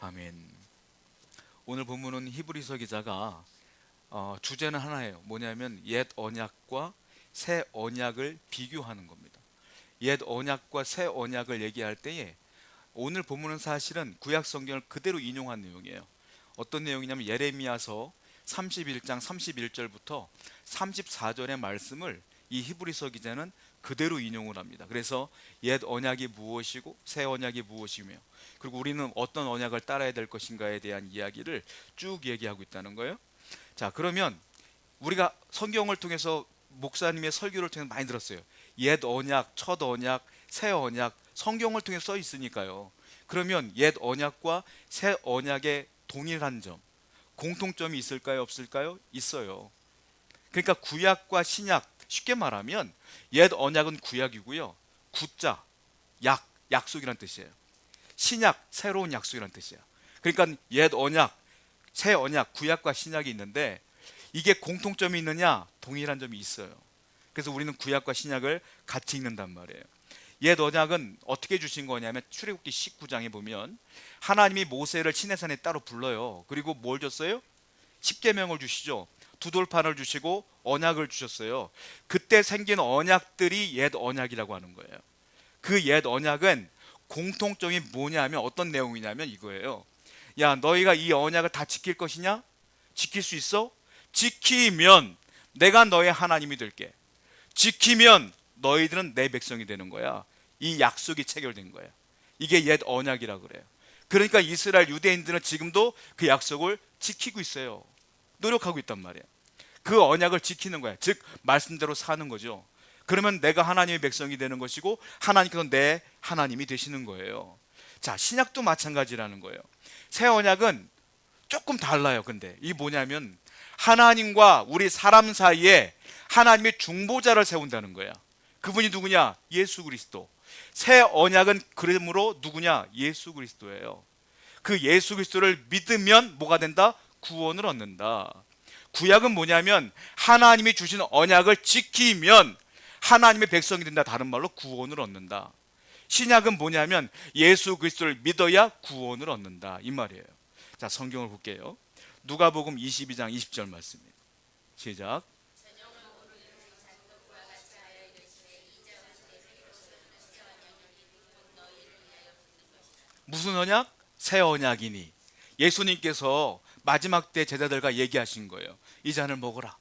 아멘. 오늘 본문은 히브리서 기자가 주제는 하나예요. 뭐냐면 옛 언약과 새 언약을 비교하는 겁니다. 옛 언약과 새 언약을 얘기할 때에 오늘 본문은 사실은 구약 성경을 그대로 인용한 내용이에요. 어떤 내용이냐면 예레미야서 31장 31절부터 34절의 말씀을 이 히브리서 기자는 그대로 인용을 합니다. 그래서 옛 언약이 무엇이고 새 언약이 무엇이며, 그리고 우리는 어떤 언약을 따라야 될 것인가에 대한 이야기를 쭉 얘기하고 있다는 거예요. 자, 그러면 우리가 성경을 통해서 목사님의 설교를 통해서 많이 들었어요. 옛 언약, 첫 언약, 새 언약, 성경을 통해 써 있으니까요. 그러면 옛 언약과 새 언약의 동일한 점, 공통점이 있을까요, 없을까요? 있어요. 그러니까 구약과 신약, 쉽게 말하면 옛 언약은 구약이고요. 구자, 약속이란 뜻이에요. 신약, 새로운 약속이란 뜻이에요. 그러니까 옛 언약, 새 언약, 구약과 신약이 있는데 이게 공통점이 있느냐? 동일한 점이 있어요. 그래서 우리는 구약과 신약을 같이 읽는단 말이에요. 옛 언약은 어떻게 주신 거냐면 출애굽기 19장에 보면 하나님이 모세를 시내산에 따로 불러요. 그리고 뭘 줬어요? 십계명을 주시죠. 두 돌판을 주시고 언약을 주셨어요. 그때 생긴 언약들이 옛 언약이라고 하는 거예요. 그 옛 언약은 공통점이 뭐냐면 어떤 내용이냐면 이거예요. 야, 너희가 이 언약을 다 지킬 것이냐? 지킬 수 있어? 지키면 내가 너의 하나님이 될게. 지키면 너희들은 내 백성이 되는 거야. 이 약속이 체결된 거야. 이게 옛 언약이라 그래요. 그러니까 이스라엘 유대인들은 지금도 그 약속을 지키고 있어요. 노력하고 있단 말이야. 그 언약을 지키는 거야. 즉 말씀대로 사는 거죠. 그러면 내가 하나님의 백성이 되는 것이고 하나님께서 내 하나님이 되시는 거예요. 자, 신약도 마찬가지라는 거예요. 새 언약은 조금 달라요. 근데 이 뭐냐면 하나님과 우리 사람 사이에 하나님의 중보자를 세운다는 거야. 그분이 누구냐? 예수 그리스도. 새 언약은 그러므로 누구냐? 예수 그리스도예요. 그 예수 그리스도를 믿으면 뭐가 된다? 구원을 얻는다. 구약은 뭐냐면 하나님이 주신 언약을 지키면 하나님의 백성이 된다. 다른 말로 구원을 얻는다. 신약은 뭐냐면 예수 그리스도를 믿어야 구원을 얻는다. 이 말이에요. 자, 성경을 볼게요. 누가복음 22장 20절 말씀입니다. 시작. 무슨 언약? 새 언약이니. 예수님께서 마지막 때 제자들과 얘기하신 거예요. 이 잔을 먹어라.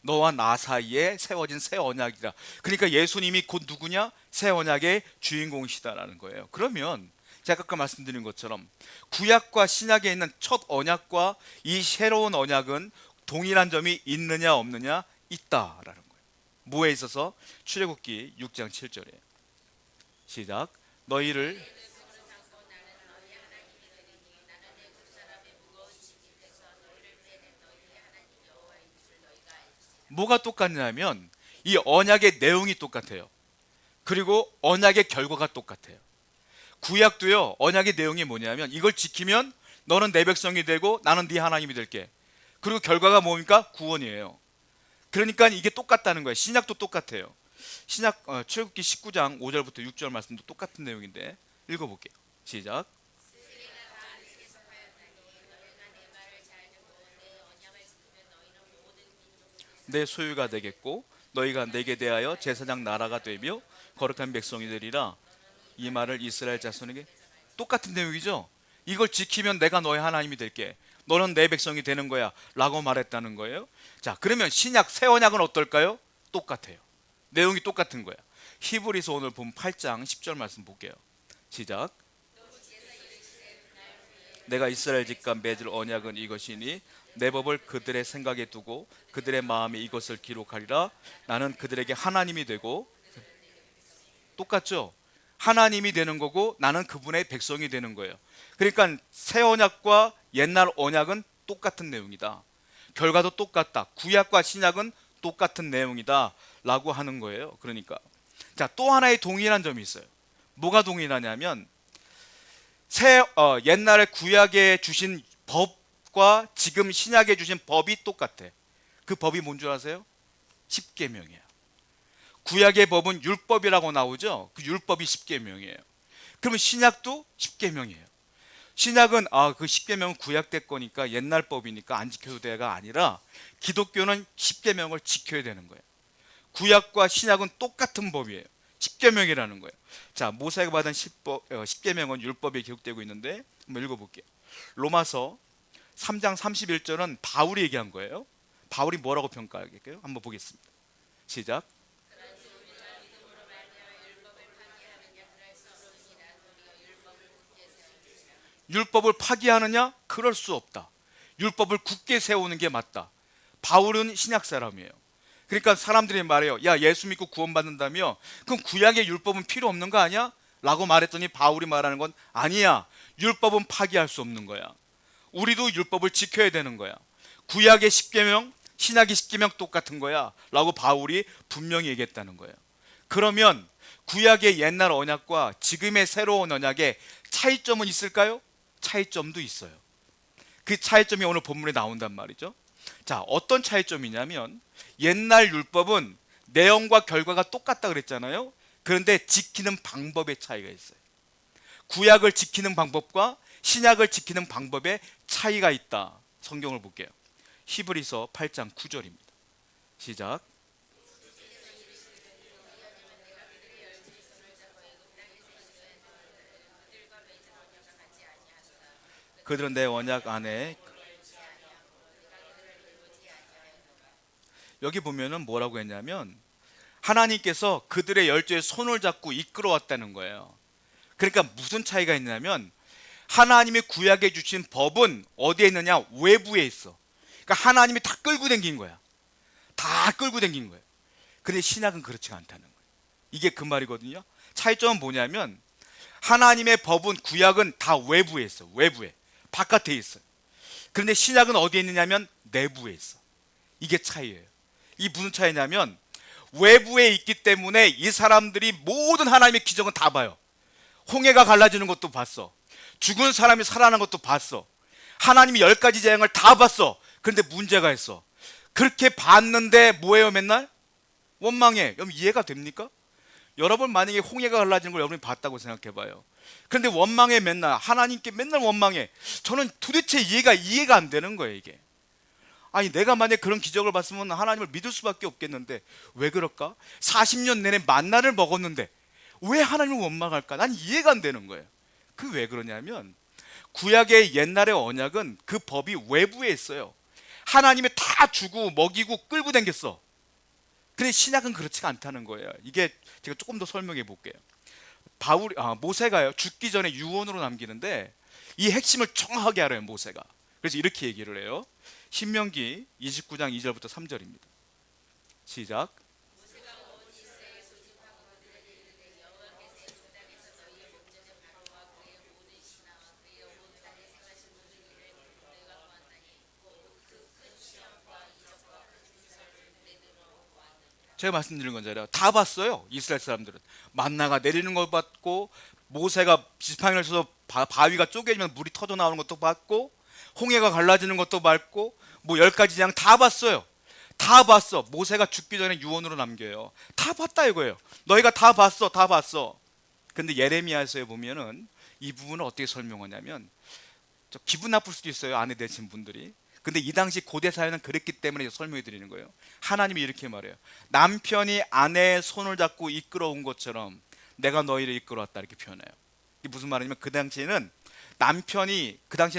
너와 나 사이에 세워진 새 언약이다. 그러니까 예수님이 곧 누구냐? 새 언약의 주인공이시다라는 거예요. 그러면 제가 아까 말씀드린 것처럼 구약과 신약에 있는 첫 언약과 이 새로운 언약은 동일한 점이 있느냐 없느냐? 있다라는 거예요. 뭐에 있어서? 출애굽기 6장 7절에 시작. 너희를 뭐가 똑같냐면 이 언약의 내용이 똑같아요. 그리고 언약의 결과가 똑같아요. 구약도요, 언약의 내용이 뭐냐면 이걸 지키면 너는 내 백성이 되고 나는 네 하나님이 될게. 그리고 결과가 뭡니까? 구원이에요. 그러니까 이게 똑같다는 거예요. 신약도 똑같아요. 신약 출애굽기 19장 5절부터 6절 말씀도 똑같은 내용인데 읽어볼게요. 시작. 내 소유가 되겠고 너희가 내게 대하여 제사장 나라가 되며 거룩한 백성이 되리라. 이 말을 이스라엘 자손에게 똑같은 내용이죠. 이걸 지키면 내가 너의 하나님이 될게. 너는 내 백성이 되는 거야 라고 말했다는 거예요. 자, 그러면 신약 새 언약은 어떨까요? 똑같아요. 내용이 똑같은 거야. 히브리서 오늘 본 8장 10절 말씀 볼게요. 시작. 내가 이스라엘 집과 맺을 언약은 이것이니 내 법을 그들의 생각에 두고 그들의 마음에 이것을 기록하리라. 나는 그들에게 하나님이 되고, 똑같죠? 하나님이 되는 거고 나는 그분의 백성이 되는 거예요. 그러니까 새 언약과 옛날 언약은 똑같은 내용이다. 결과도 똑같다. 구약과 신약은 똑같은 내용이다 라고 하는 거예요. 그러니까 자, 또 하나의 동일한 점이 있어요. 뭐가 동일하냐면 옛날에 구약에 주신 법과 지금 신약에 주신 법이 똑같아. 그 법이 뭔 줄 아세요? 십계명이에요. 구약의 법은 율법이라고 나오죠. 그 율법이 십계명이에요. 그러면 신약도 십계명이에요. 신약은 그 십계명은 구약 때 거니까 옛날 법이니까 안 지켜도 돼가 아니라 기독교는 십계명을 지켜야 되는 거예요. 구약과 신약은 똑같은 법이에요. 십계명이라는 거예요. 자, 모세가 받은 십계명은 율법에 기록되고 있는데 한번 읽어볼게요. 로마서 3장 31절은 바울이 얘기한 거예요. 바울이 뭐라고 평가하겠어요? 한번 보겠습니다. 시작. 율법을 파기하느냐? 그럴 수 없다. 율법을 굳게 세우는 게 맞다. 바울은 신약 사람이에요. 그러니까 사람들이 말해요. 야, 예수 믿고 구원받는다며? 그럼 구약의 율법은 필요 없는 거 아니야? 라고 말했더니 바울이 말하는 건 아니야. 율법은 파기할 수 없는 거야. 우리도 율법을 지켜야 되는 거야. 구약의 십계명, 신약의 십계명 똑같은 거야. 라고 바울이 분명히 얘기했다는 거예요. 그러면 구약의 옛날 언약과 지금의 새로운 언약의 차이점은 있을까요? 차이점도 있어요. 그 차이점이 오늘 본문에 나온단 말이죠. 자, 어떤 차이점이냐면 옛날 율법은 내용과 결과가 똑같다 그랬잖아요. 그런데 지키는 방법의 차이가 있어요. 구약을 지키는 방법과 신약을 지키는 방법에 차이가 있다. 성경을 볼게요. 히브리서 8장 9절입니다. 시작. 그들은 내 언약 안에, 여기 보면은 뭐라고 했냐면 하나님께서 그들의 열조의 손을 잡고 이끌어왔다는 거예요. 그러니까 무슨 차이가 있냐면 하나님이 구약해 주신 법은 어디에 있느냐? 외부에 있어. 그러니까 하나님이 다 끌고 다닌 거야. 다 끌고 다닌 거예요. 근데 신약은 그렇지 않다는 거예요. 이게 그 말이거든요. 차이점은 뭐냐면 하나님의 법은 구약은 다 외부에 있어. 외부에. 바깥에 있어요. 그런데 신약은 어디에 있느냐면 내부에 있어. 이게 차이예요. 이 무슨 차이냐면 외부에 있기 때문에 이 사람들이 모든 하나님의 기적은 다 봐요. 홍해가 갈라지는 것도 봤어. 죽은 사람이 살아나는 것도 봤어. 하나님이 10가지 재앙을 다 봤어. 그런데 문제가 있어. 그렇게 봤는데 뭐예요 맨날? 원망해. 여러분 이해가 됩니까? 여러분 만약에 홍해가 갈라지는 걸 여러분이 봤다고 생각해봐요. 그런데 원망해 맨날. 하나님께 맨날 원망해. 저는 도대체 이해가 안 되는 거예요 이게. 아니 내가 만약에 그런 기적을 봤으면 하나님을 믿을 수밖에 없겠는데 왜 그럴까? 40년 내내 만나를 먹었는데 왜 하나님을 원망할까? 난 이해가 안 되는 거예요. 그 왜 그러냐면 구약의 옛날의 언약은 그 법이 외부에 있어요. 하나님이 다 주고 먹이고 끌고 다녔어. 근데 신약은 그렇지가 않다는 거예요. 이게 제가 조금 더 설명해 볼게요. 모세가요 죽기 전에 유언으로 남기는데 이 핵심을 정확하게 알아요 모세가. 그래서 이렇게 얘기를 해요. 신명기 29장 2절부터 3절입니다. 시작. 제가 말씀드린 건잖아요. 다 봤어요. 이스라엘 사람들은 만나가 내리는 걸 봤고 모세가 지팡이를 쳐서 바위가 쪼개지면 물이 터져 나오는 것도 봤고 홍해가 갈라지는 것도 봤고 뭐 10가지 재앙 다 봤어요. 다 봤어. 모세가 죽기 전에 유언으로 남겨요. 다 봤다 이거예요. 너희가 다 봤어. 다 봤어. 근데 예레미야서에 보면은 이 부분을 어떻게 설명하냐면 기분 나쁠 수도 있어요. 아내 되신 분들이. 근데 이 당시 고대 사회는 그랬기 때문에 설명해 드리는 거예요. 하나님이 이렇게 말해요. 남편이 아내의 손을 잡고 이끌어온 것처럼 내가 너희를 이끌어왔다 이렇게 표현해요. 이게 무슨 말이냐면 그 당시에는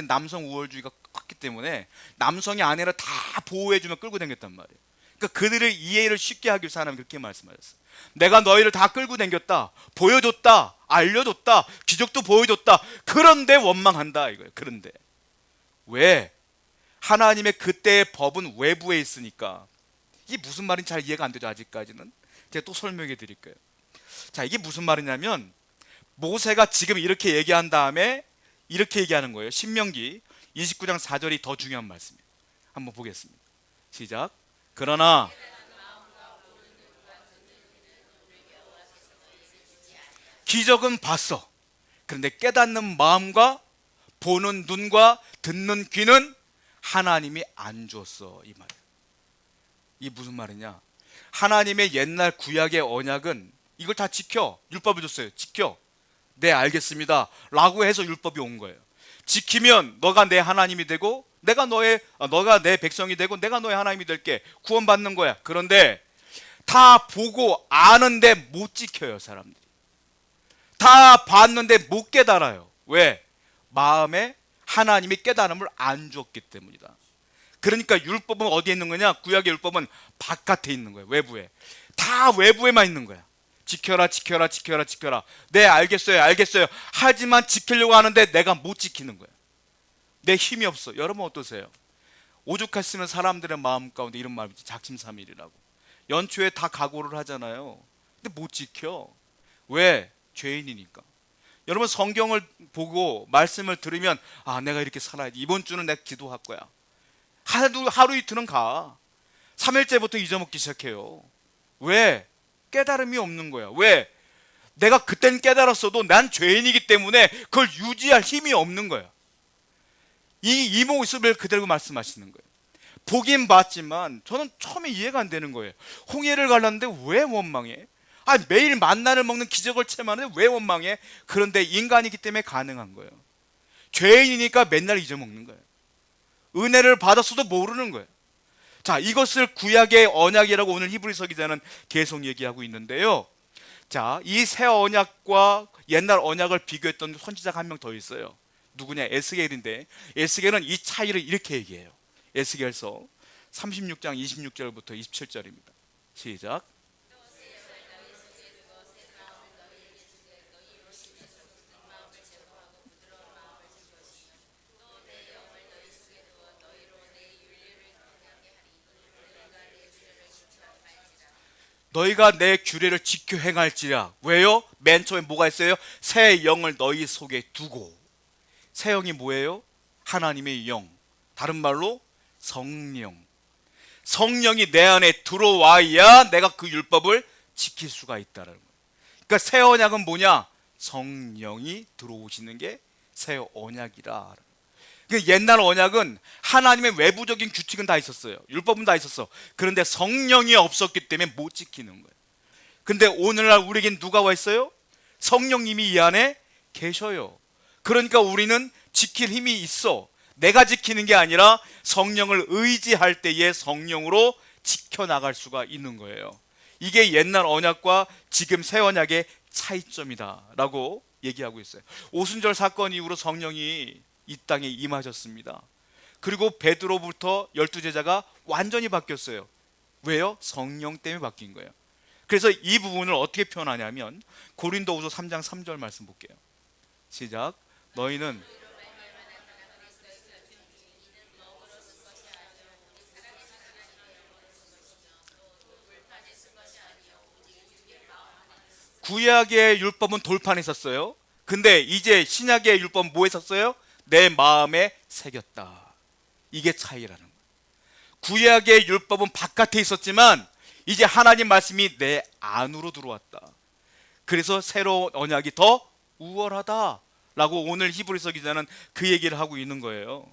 남성 우월주의가 컸기 때문에 남성이 아내를 다 보호해주면 끌고 다녔단 말이에요. 그러니까 그들을 이해를 쉽게 하기 위해서 하나님 그렇게 말씀하셨어요. 내가 너희를 다 끌고 다녔다. 보여줬다. 알려줬다. 기적도 보여줬다. 그런데 원망한다 이거예요. 그런데 왜? 하나님의 그때의 법은 외부에 있으니까. 이게 무슨 말인지 잘 이해가 안 되죠 아직까지는. 제가 또 설명해 드릴게요. 자, 이게 무슨 말이냐면 모세가 지금 이렇게 얘기한 다음에 이렇게 얘기하는 거예요. 신명기 29장 4절이 더 중요한 말씀이에요. 한번 보겠습니다. 시작. 그러나 기적은 봤어. 그런데 깨닫는 마음과 보는 눈과 듣는 귀는 하나님이 안 줬어 이 말이에요. 이게 무슨 말이냐? 하나님의 옛날 구약의 언약은 이걸 다 지켜. 율법을 줬어요. 지켜. 네 알겠습니다 라고 해서 율법이 온 거예요. 지키면 너가 내 하나님이 되고 너가 내 백성이 되고 내가 너의 하나님이 될게. 구원받는 거야. 그런데 다 보고 아는데 못 지켜요, 사람들이. 다 봤는데 못 깨달아요. 왜? 마음에 하나님이 깨달음을 안 줬기 때문이다. 그러니까 율법은 어디에 있는 거냐? 구약의 율법은 바깥에 있는 거예요. 외부에. 다 외부에만 있는 거야. 지켜라, 지켜라, 지켜라, 지켜라. 네, 알겠어요, 알겠어요. 하지만 지키려고 하는데 내가 못 지키는 거야. 내 힘이 없어. 여러분 어떠세요? 오죽했으면 사람들의 마음 가운데 이런 말이지, 작심삼일이라고. 연초에 다 각오를 하잖아요. 근데 못 지켜. 왜? 죄인이니까. 여러분 성경을 보고 말씀을 들으면 내가 이렇게 살아야지. 이번 주는 내가 기도할 거야. 하루 이틀은 가. 3일째부터 잊어먹기 시작해요. 왜? 깨달음이 없는 거야. 왜? 내가 그땐 깨달았어도 난 죄인이기 때문에 그걸 유지할 힘이 없는 거야. 이 모습을 그대로 말씀하시는 거예요. 보긴 봤지만 저는 처음에 이해가 안 되는 거예요. 홍해를 갈랐는데 왜 원망해? 매일 만나를 먹는 기적을 체험하는데 왜 원망해? 그런데 인간이기 때문에 가능한 거예요. 죄인이니까 맨날 잊어먹는 거예요. 은혜를 받았어도 모르는 거예요. 자, 이것을 구약의 언약이라고 오늘 히브리서 기자는 계속 얘기하고 있는데요. 자, 이 새 언약과 옛날 언약을 비교했던 선지자가 한 명 더 있어요. 누구냐? 에스겔인데, 에스겔은 이 차이를 이렇게 얘기해요. 에스겔서 36장 26절부터 27절입니다. 시작. 너희가 내 규례를 지켜 행할지라. 왜요? 맨 처음에 뭐가 있어요? 새 영을 너희 속에 두고. 새 영이 뭐예요? 하나님의 영. 다른 말로 성령. 성령이 내 안에 들어와야 내가 그 율법을 지킬 수가 있다는 거예요. 그러니까 새 언약은 뭐냐? 성령이 들어오시는 게 새 언약이라. 그러니까 옛날 언약은 하나님의 외부적인 규칙은 다 있었어요. 율법은 다 있었어. 그런데 성령이 없었기 때문에 못 지키는 거예요. 근데 오늘날 우리에겐 누가 와 있어요? 성령님이 이 안에 계셔요. 그러니까 우리는 지킬 힘이 있어. 내가 지키는 게 아니라 성령을 의지할 때에 성령으로 지켜나갈 수가 있는 거예요. 이게 옛날 언약과 지금 새 언약의 차이점이다 라고 얘기하고 있어요. 오순절 사건 이후로 성령이 이 땅에 임하셨습니다. 그리고 베드로부터 12제자가 완전히 바뀌었어요. 왜요? 성령 때문에 바뀐 거예요. 그래서 이 부분을 어떻게 표현하냐면 고린도후서 3장 3절 말씀 볼게요. 시작. 너희는 구약의 율법은 돌판에 있었어요. 근데 이제 신약의 율법은 뭐에 있었어요? 내 마음에 새겼다. 이게 차이라는 거예요. 구약의 율법은 바깥에 있었지만 이제 하나님 말씀이 내 안으로 들어왔다. 그래서 새로운 언약이 더 우월하다라고 오늘 히브리서 기자는 그 얘기를 하고 있는 거예요.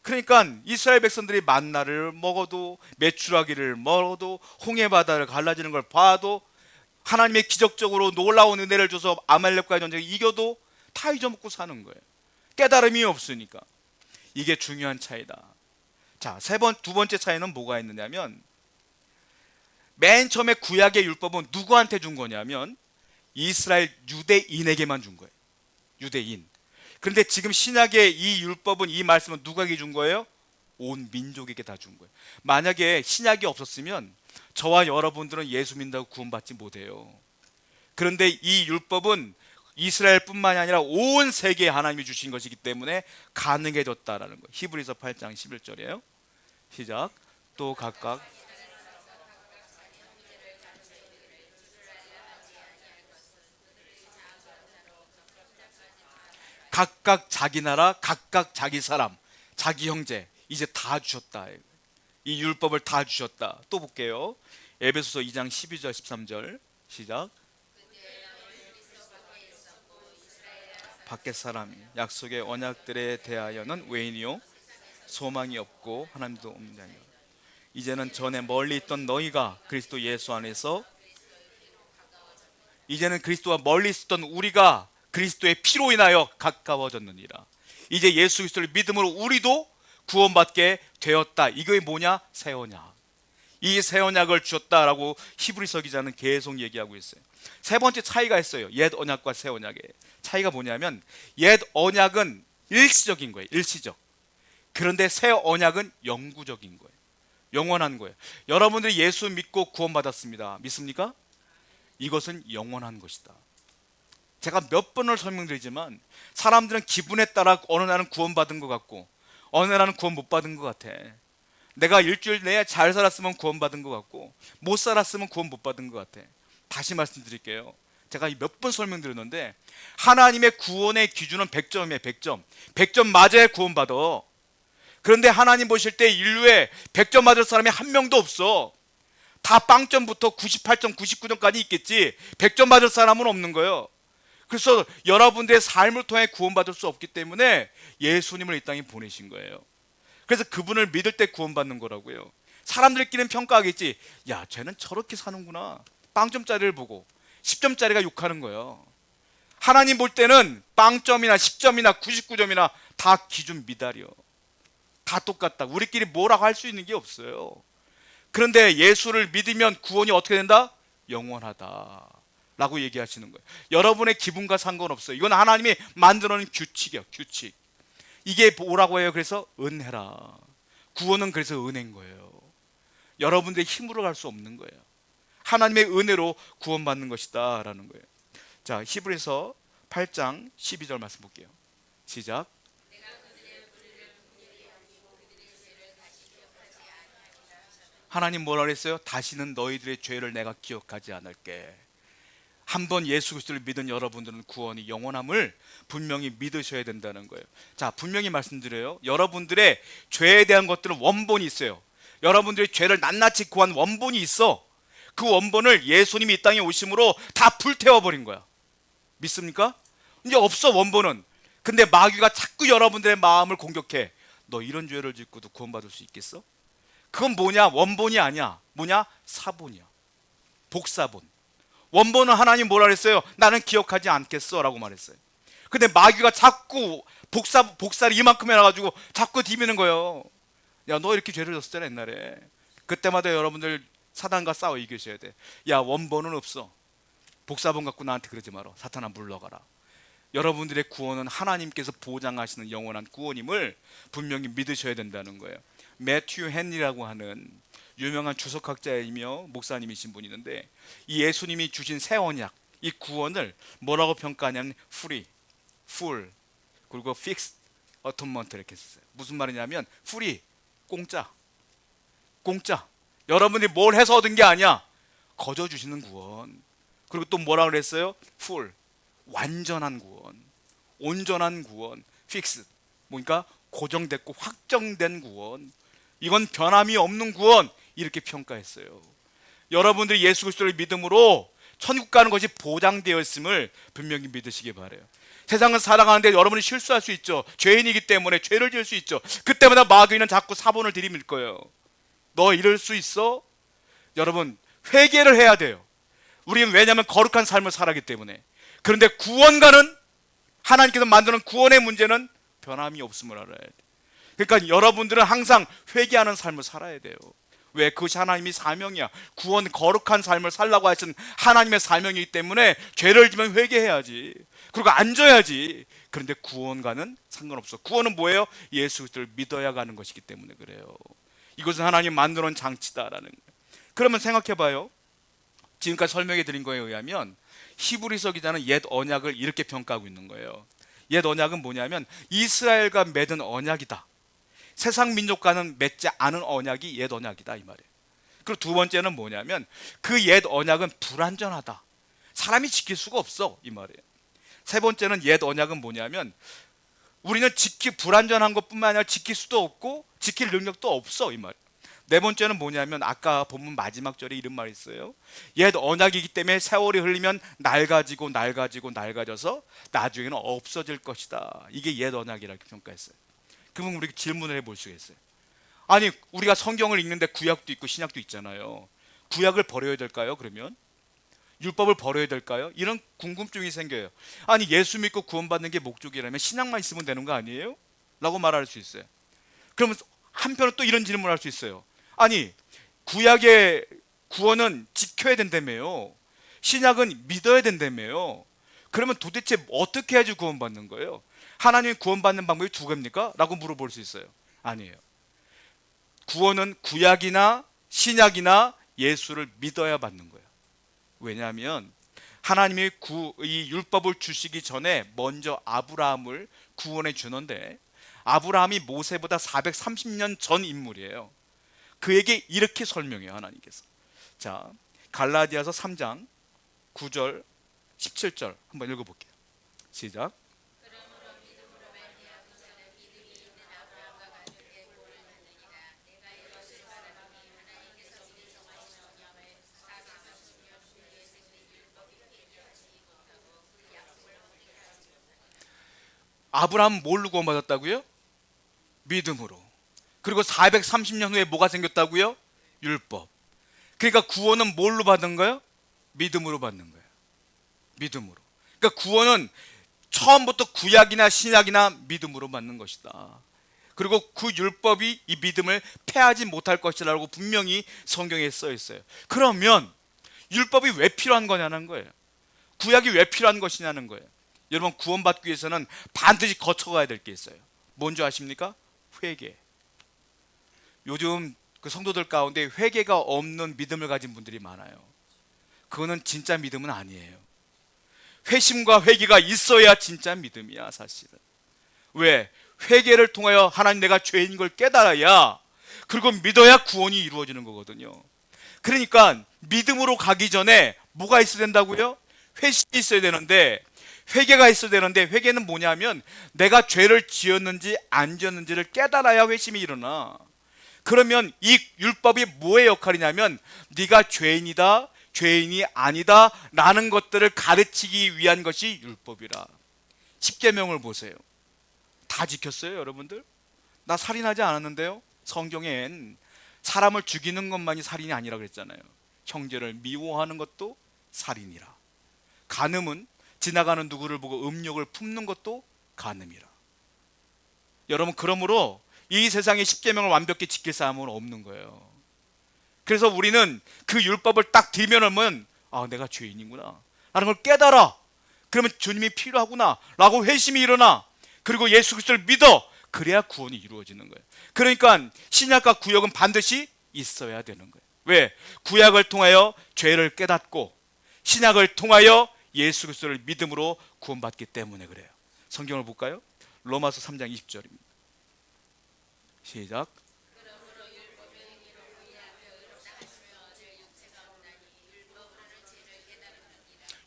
그러니까 이스라엘 백성들이 만나를 먹어도 메추라기를 먹어도 홍해 바다를 갈라지는 걸 봐도 하나님의 기적적으로 놀라운 은혜를 줘서 아말렉과의 전쟁을 이겨도 다 잊어먹고 사는 거예요. 깨달음이 없으니까. 이게 중요한 차이다. 자, 두 번째 차이는 뭐가 있느냐면 맨 처음에 구약의 율법은 누구한테 준 거냐면 이스라엘 유대인에게만 준 거예요. 유대인. 그런데 지금 신약의 이 율법은 이 말씀은 누구에게 준 거예요? 온 민족에게 다 준 거예요. 만약에 신약이 없었으면 저와 여러분들은 예수 믿는다고 구원받지 못해요. 그런데 이 율법은 이스라엘뿐만이 아니라 온 세계에 하나님이 주신 것이기 때문에 가능해졌다라는 거예요. 히브리서 8장 11절이에요. 시작. 또 각각 자기 나라, 각각 자기 사람, 자기 형제 이제 다 주셨다. 이 율법을 다 주셨다. 또 볼게요. 에베소서 2장 12절 13절 시작. 밖의 사람이 약속의 언약들에 대하여는 외인이요 소망이 없고 하나님도 없는 자니라. 이제는 전에 멀리 있던 너희가 그리스도 예수 안에서 이제는 그리스도와 멀리 있었던 우리가 그리스도의 피로 인하여 가까워졌느니라. 이제 예수 그리스도를 믿음으로 우리도 구원받게 되었다. 이게 뭐냐? 새 언약. 이 새 언약을 주셨다라고 히브리서 기자는 계속 얘기하고 있어요. 세 번째 차이가 있어요. 옛 언약과 새 언약의 차이가 뭐냐면, 옛 언약은 일시적인 거예요. 일시적. 그런데 새 언약은 영구적인 거예요. 영원한 거예요. 여러분들이 예수 믿고 구원받았습니다. 믿습니까? 이것은 영원한 것이다. 제가 몇 번을 설명드리지만 사람들은 기분에 따라 어느 날은 구원받은 것 같고 어느 날은 구원 못 받은 것 같아. 내가 일주일 내에 잘 살았으면 구원받은 것 같고 못 살았으면 구원 못 받은 것 같아. 다시 말씀드릴게요. 제가 몇 번 설명드렸는데 하나님의 구원의 기준은 100점이에요. 100점. 100점 맞아야 구원받아. 그런데 하나님 보실 때 인류에 100점 맞을 사람이 한 명도 없어. 다 빵점부터 98점, 99점까지 있겠지 100점 맞을 사람은 없는 거예요. 그래서 여러분들의 삶을 통해 구원받을 수 없기 때문에 예수님을 이 땅에 보내신 거예요. 그래서 그분을 믿을 때 구원받는 거라고요. 사람들끼리는 평가하겠지. 야, 쟤는 저렇게 사는구나. 빵점짜리를 보고 10점짜리가 욕하는 거예요. 하나님 볼 때는 빵점이나 10점이나 99점이나 다 기준 미달이요. 다 똑같다. 우리끼리 뭐라고 할 수 있는 게 없어요. 그런데 예수를 믿으면 구원이 어떻게 된다? 영원하다 라고 얘기하시는 거예요. 여러분의 기분과 상관없어요. 이건 하나님이 만들어 놓은 규칙이에요. 규칙. 이게 뭐라고 해요? 그래서 은혜라. 구원은 그래서 은혜인 거예요. 여러분들의 힘으로 갈 수 없는 거예요. 하나님의 은혜로 구원받는 것이다 라는 거예요. 자, 히브리서 8장 12절 말씀 볼게요. 시작. 하나님 뭐라 그랬어요? 다시는 너희들의 죄를 내가 기억하지 않을게. 한번 예수 그리스도를 믿은 여러분들은 구원이 영원함을 분명히 믿으셔야 된다는 거예요. 자, 분명히 말씀드려요. 여러분들의 죄에 대한 것들은 원본이 있어요. 여러분들의 죄를 낱낱이 구한 원본이 있어. 그 원본을 예수님이 이 땅에 오심으로 다 불태워버린 거야. 믿습니까? 이제 없어, 원본은. 근데 마귀가 자꾸 여러분들의 마음을 공격해. 너 이런 죄를 짓고도 구원받을 수 있겠어? 그건 뭐냐? 원본이 아니야. 뭐냐? 사본이야. 복사본. 원본은 하나님 뭐라 그랬어요? 나는 기억하지 않겠어 라고 말했어요. 근데 마귀가 자꾸 복사를 이만큼 해놔가지고 자꾸 디미는 거예요. 야, 너 이렇게 죄를 졌었잖아 옛날에. 그때마다 여러분들 사단과 싸워 이기셔야 돼. 야, 원본은 없어. 복사본 갖고 나한테 그러지 마라. 사탄아 물러가라. 여러분들의 구원은 하나님께서 보장하시는 영원한 구원임을 분명히 믿으셔야 된다는 거예요. 매튜 헨리라고 하는 유명한 주석학자이며 목사님이신 분이 있는데, 이 예수님이 주신 새 언약, 이 구원을 뭐라고 평가하냐면 free, full, 그리고 fixed atonement 이렇게 썼어요. 무슨 말이냐면 free, 공짜. 공짜. 여러분들이 뭘 해서 얻은 게 아니야. 거저 주시는 구원. 그리고 또 뭐라 그랬어요? full, 완전한 구원, 온전한 구원. fixed, 뭔가 고정됐고 확정된 구원. 이건 변함이 없는 구원. 이렇게 평가했어요. 여러분들이 예수 그리스도를 믿음으로 천국 가는 것이 보장되어 있음을 분명히 믿으시기 바라요. 세상을 살아가는데 여러분이 실수할 수 있죠. 죄인이기 때문에 죄를 지을 수 있죠. 그때마다 마귀는 자꾸 사본을 들이밀 거예요. 너 이럴 수 있어? 여러분, 회개를 해야 돼요. 우리는 왜냐하면 거룩한 삶을 살아가기 때문에. 그런데 구원과는, 하나님께서 만드는 구원의 문제는 변함이 없음을 알아야 돼요. 그러니까 여러분들은 항상 회개하는 삶을 살아야 돼요. 왜? 그것이 하나님의 사명이야. 구원, 거룩한 삶을 살라고 하신 하나님의 사명이기 때문에 죄를 지면 회개해야지. 그리고 앉아야지. 그런데 구원과는 상관없어. 구원은 뭐예요? 예수 그리스도를 믿어야 가는 것이기 때문에 그래요. 이것은 하나님 만들어 놓은 장치다라는 거예요. 그러면 생각해봐요. 지금까지 설명해 드린 거에 의하면 히브리서 기자는 옛 언약을 이렇게 평가하고 있는 거예요. 옛 언약은 뭐냐면 이스라엘과 맺은 언약이다. 세상 민족과는 맺지 않은 언약이 옛 언약이다 이 말이에요. 그리고 두 번째는 뭐냐면 그 옛 언약은 불완전하다. 사람이 지킬 수가 없어 이 말이에요. 세 번째는 옛 언약은 뭐냐면 우리는 불완전한 것뿐만 아니라 지킬 수도 없고 지킬 능력도 없어 이 말이에요. 네 번째는 뭐냐면 아까 본문 마지막 절에 이런 말이 있어요. 옛 언약이기 때문에 세월이 흘리면 낡아져서 나중에는 없어질 것이다. 이게 옛 언약이라고 평가했어요. 그러면 우리가 질문을 해볼 수가 있어요. 아니, 우리가 성경을 읽는데 구약도 있고 신약도 있잖아요. 구약을 버려야 될까요? 그러면 율법을 버려야 될까요? 이런 궁금증이 생겨요. 아니 예수 믿고 구원받는 게 목적이라면 신약만 있으면 되는 거 아니에요? 라고 말할 수 있어요. 그러면 한편으로 또 이런 질문을 할 수 있어요. 아니 구약의 구원은 지켜야 된다며요. 신약은 믿어야 된다며요. 그러면 도대체 어떻게 해야지 구원받는 거예요? 하나님이 구원받는 방법이 두 개입니까? 라고 물어볼 수 있어요. 아니에요. 구원은 구약이나 신약이나 예수를 믿어야 받는 거예요. 왜냐하면 하나님이 이 율법을 주시기 전에 먼저 아브라함을 구원해 주는데, 아브라함이 모세보다 430년 전 인물이에요. 그에게 이렇게 설명해요, 하나님께서. 자, 갈라디아서 3장 9절 17절 한번 읽어볼게요. 시작. 아브라함 뭘로 구원받았다고요? 믿음으로. 그리고 430년 후에 뭐가 생겼다고요? 율법. 그러니까 구원은 뭘로 받은 거예요? 믿음으로 받는 거예요. 믿음으로. 그러니까 구원은 처음부터 구약이나 신약이나 믿음으로 받는 것이다. 그리고 그 율법이 이 믿음을 패하지 못할 것이라고 분명히 성경에 써 있어요. 그러면 율법이 왜 필요한 거냐는 거예요. 구약이 왜 필요한 것이냐는 거예요. 여러분, 구원받기 위해서는 반드시 거쳐가야 될 게 있어요. 뭔지 아십니까? 회개. 요즘 그 성도들 가운데 회개가 없는 믿음을 가진 분들이 많아요. 그거는 진짜 믿음은 아니에요. 회심과 회개가 있어야 진짜 믿음이야, 사실은. 왜? 회개를 통하여 하나님 내가 죄인 걸 깨달아야, 그리고 믿어야 구원이 이루어지는 거거든요. 그러니까 믿음으로 가기 전에 뭐가 있어야 된다고요? 회심이 있어야 되는데, 회개가 있어야 되는데, 회개는 뭐냐면 내가 죄를 지었는지 안 지었는지를 깨달아야 회심이 일어나. 그러면 이 율법이 뭐의 역할이냐면 네가 죄인이다, 죄인이 아니다 라는 것들을 가르치기 위한 것이 율법이라. 십계명을 보세요. 다 지켰어요, 여러분들? 나 살인하지 않았는데요? 성경엔 사람을 죽이는 것만이 살인이 아니라 그랬잖아요. 형제를 미워하는 것도 살인이라. 간음은 지나가는 누구를 보고 음욕을 품는 것도 간음이라. 여러분, 그러므로 이 세상에 십계명을 완벽히 지킬 사람은 없는 거예요. 그래서 우리는 그 율법을 딱 들면은 내가 죄인이구나 라는 걸 깨달아. 그러면 주님이 필요하구나 라고 회심이 일어나. 그리고 예수 그리스도를 믿어. 그래야 구원이 이루어지는 거예요. 그러니까 신약과 구약은 반드시 있어야 되는 거예요. 왜? 구약을 통하여 죄를 깨닫고 신약을 통하여 예수 그리스도를 믿음으로 구원받기 때문에 그래요. 성경을 볼까요? 로마서 3장 20절입니다. 시작.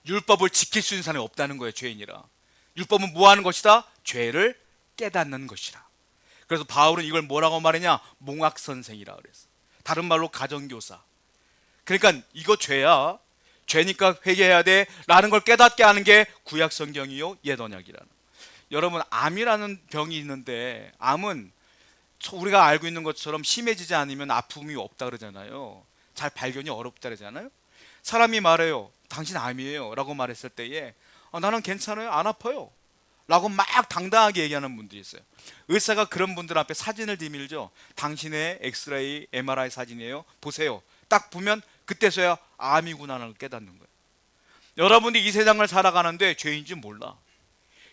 율법을 지킬 수 있는 사람이 없다는 거예요, 죄인이라. 율법은 뭐 하는 것이다? 죄를 깨닫는 것이라. 그래서 바울은 이걸 뭐라고 말했냐? 몽학선생이라 그랬어. 다른 말로 가정교사. 그러니까 이거 죄야. 죄니까 회개해야 돼 라는 걸 깨닫게 하는 게 구약 성경이요, 옛 언약이라는. 여러분, 암이라는 병이 있는데 암은 우리가 알고 있는 것처럼 심해지지 않으면 아픔이 없다 그러잖아요. 잘 발견이 어렵다 그러잖아요. 사람이 말해요. 당신 암이에요 라고 말했을 때에 나는 괜찮아요, 안 아파요 라고 막 당당하게 얘기하는 분들이 있어요. 의사가 그런 분들 앞에 사진을 들밀죠. 당신의 엑스레이, MRI 사진이에요, 보세요. 딱 보면 그때서야 암이구나를 깨닫는 거예요. 여러분이 이 세상을 살아가는데 죄인 줄 몰라.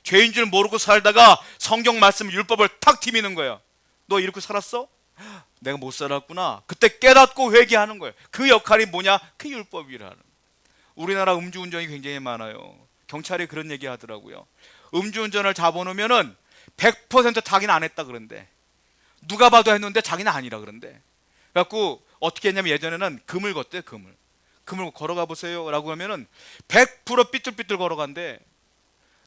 죄인 줄 모르고 살다가 성경 말씀 율법을 탁 디미는 거예요. 너 이렇게 살았어? 내가 못 살았구나. 그때 깨닫고 회개하는 거예요. 그 역할이 뭐냐? 그 율법이라는. 우리나라 음주운전이 굉장히 많아요. 경찰이 그런 얘기 하더라고요. 음주운전을 잡아놓으면은 100% 자기는 안 했다 그런데, 누가 봐도 했는데 자기는 아니라 그런데. 그래갖고 어떻게 했냐면 예전에는 금을 걷대요. 금을 걸어가 보세요 라고 하면은 100% 삐뚤삐뚤 걸어간대.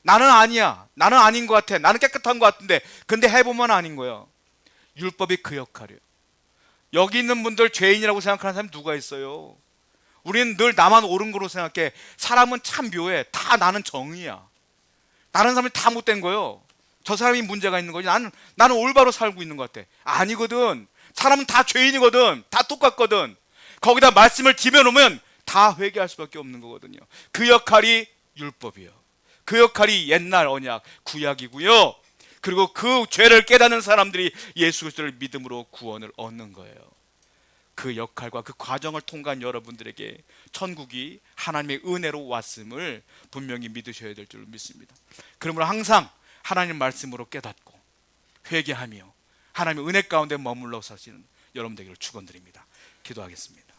나는 아니야, 나는 아닌 것 같아, 나는 깨끗한 것 같은데, 근데 해보면 아닌 거예요. 율법이 그 역할이에요. 여기 있는 분들 죄인이라고 생각하는 사람이 누가 있어요? 우리는 늘 나만 옳은 거로 생각해. 사람은 참 묘해. 다 나는 정의야. 다른 사람이 다 못된 거예요. 저 사람이 문제가 있는 거지. 나는 올바로 살고 있는 것 같아. 아니거든. 사람은 다 죄인이거든. 다 똑같거든. 거기다 말씀을 집어넣으면 다 회개할 수밖에 없는 거거든요. 그 역할이 율법이요. 그 역할이 옛날 언약, 구약이고요. 그리고 그 죄를 깨닫는 사람들이 예수 그리스도를 믿음으로 구원을 얻는 거예요. 그 역할과 그 과정을 통과한 여러분들에게 천국이 하나님의 은혜로 왔음을 분명히 믿으셔야 될 줄 믿습니다. 그러므로 항상 하나님 말씀으로 깨닫고 회개하며 하나님의 은혜 가운데 머물러 사시는 여러분 되기를 축원드립니다. 기도하겠습니다.